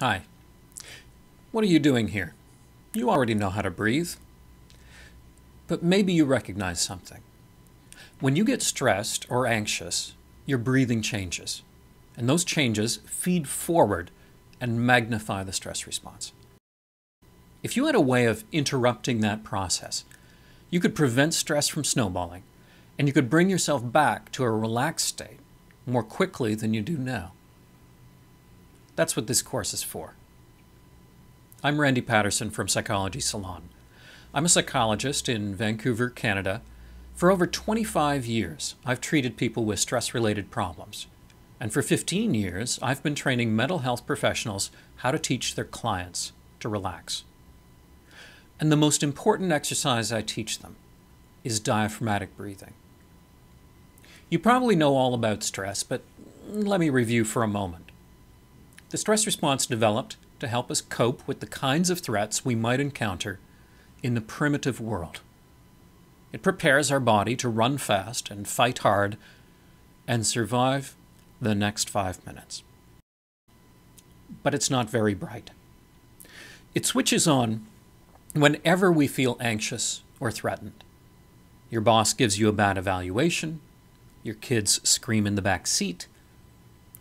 Hi. What are you doing here? You already know how to breathe. But maybe you recognize something. When you get stressed or anxious, your breathing changes. And those changes feed forward and magnify the stress response. If you had a way of interrupting that process, you could prevent stress from snowballing, and you could bring yourself back to a relaxed state more quickly than you do now. That's what this course is for. I'm Randy Patterson from Psychology Salon. I'm a psychologist in Vancouver, Canada. For over 25 years, I've treated people with stress-related problems. And for 15 years, I've been training mental health professionals how to teach their clients to relax. And the most important exercise I teach them is diaphragmatic breathing. You probably know all about stress, but let me review for a moment. The stress response developed to help us cope with the kinds of threats we might encounter in the primitive world. It prepares our body to run fast and fight hard and survive the next 5 minutes. But it's not very bright. It switches on whenever we feel anxious or threatened. Your boss gives you a bad evaluation, your kids scream in the back seat,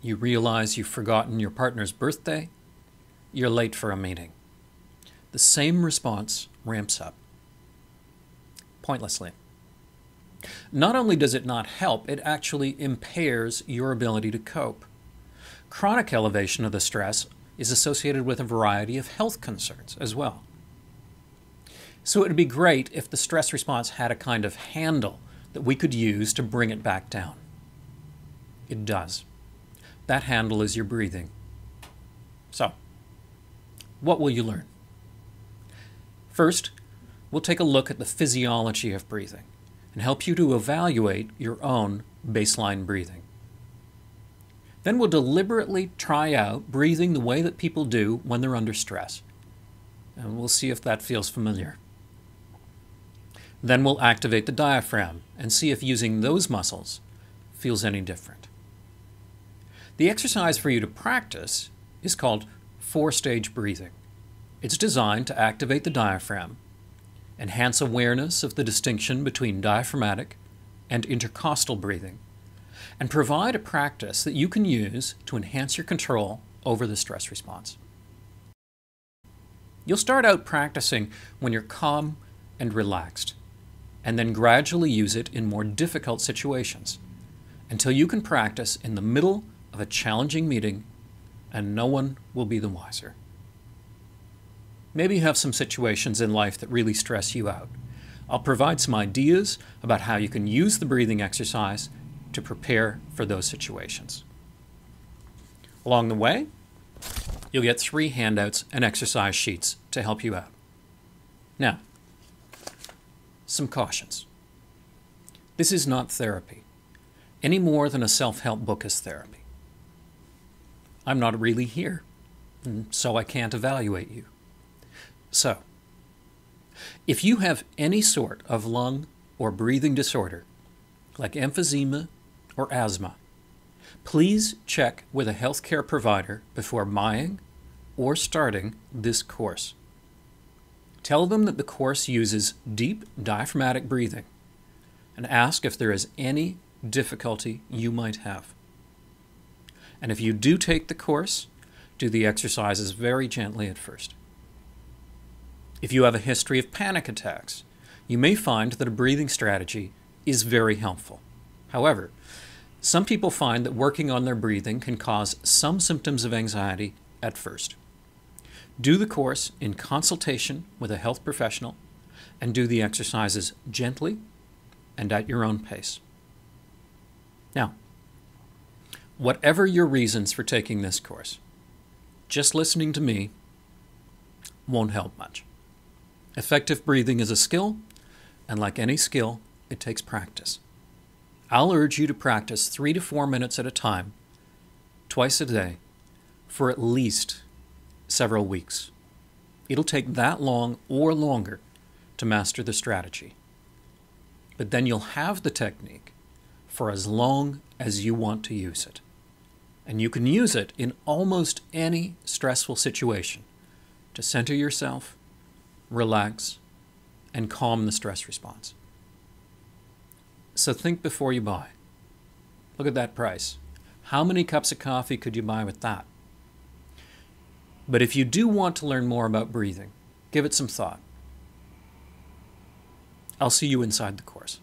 you realize you've forgotten your partner's birthday, you're late for a meeting. The same response ramps up. Pointlessly. Not only does it not help, it actually impairs your ability to cope. Chronic elevation of the stress is associated with a variety of health concerns as well. So it would be great if the stress response had a kind of handle that we could use to bring it back down. It does. That handle is your breathing. So, what will you learn? First, we'll take a look at the physiology of breathing and help you to evaluate your own baseline breathing. Then we'll deliberately try out breathing the way that people do when they're under stress. And we'll see if that feels familiar. Then we'll activate the diaphragm and see if using those muscles feels any different. The exercise for you to practice is called 4-stage breathing. It's designed to activate the diaphragm, enhance awareness of the distinction between diaphragmatic and intercostal breathing, and provide a practice that you can use to enhance your control over the stress response. You'll start out practicing when you're calm and relaxed, and then gradually use it in more difficult situations until you can practice in the middle of a challenging meeting and no one will be the wiser. Maybe you have some situations in life that really stress you out. I'll provide some ideas about how you can use the breathing exercise to prepare for those situations. Along the way, you'll get 3 handouts and exercise sheets to help you out. Now, some cautions. This is not therapy, any more than a self-help book is therapy. I'm not really here, and so I can't evaluate you. So, if you have any sort of lung or breathing disorder, like emphysema or asthma, please check with a healthcare provider before buying or starting this course. Tell them that the course uses deep diaphragmatic breathing and ask if there is any difficulty you might have. And if you do take the course, do the exercises very gently at first. If you have a history of panic attacks, you may find that a breathing strategy is very helpful. However, some people find that working on their breathing can cause some symptoms of anxiety at first. Do the course in consultation with a health professional and do the exercises gently and at your own pace. Now, whatever your reasons for taking this course, just listening to me won't help much. Effective breathing is a skill, and like any skill, it takes practice. I'll urge you to practice 3 to 4 minutes at a time, twice a day, for at least several weeks. It'll take that long or longer to master the strategy. But then you'll have the technique for as long as you want to use it. And you can use it in almost any stressful situation to center yourself, relax, and calm the stress response. So think before you buy. Look at that price. How many cups of coffee could you buy with that? But if you do want to learn more about breathing, give it some thought. I'll see you inside the course.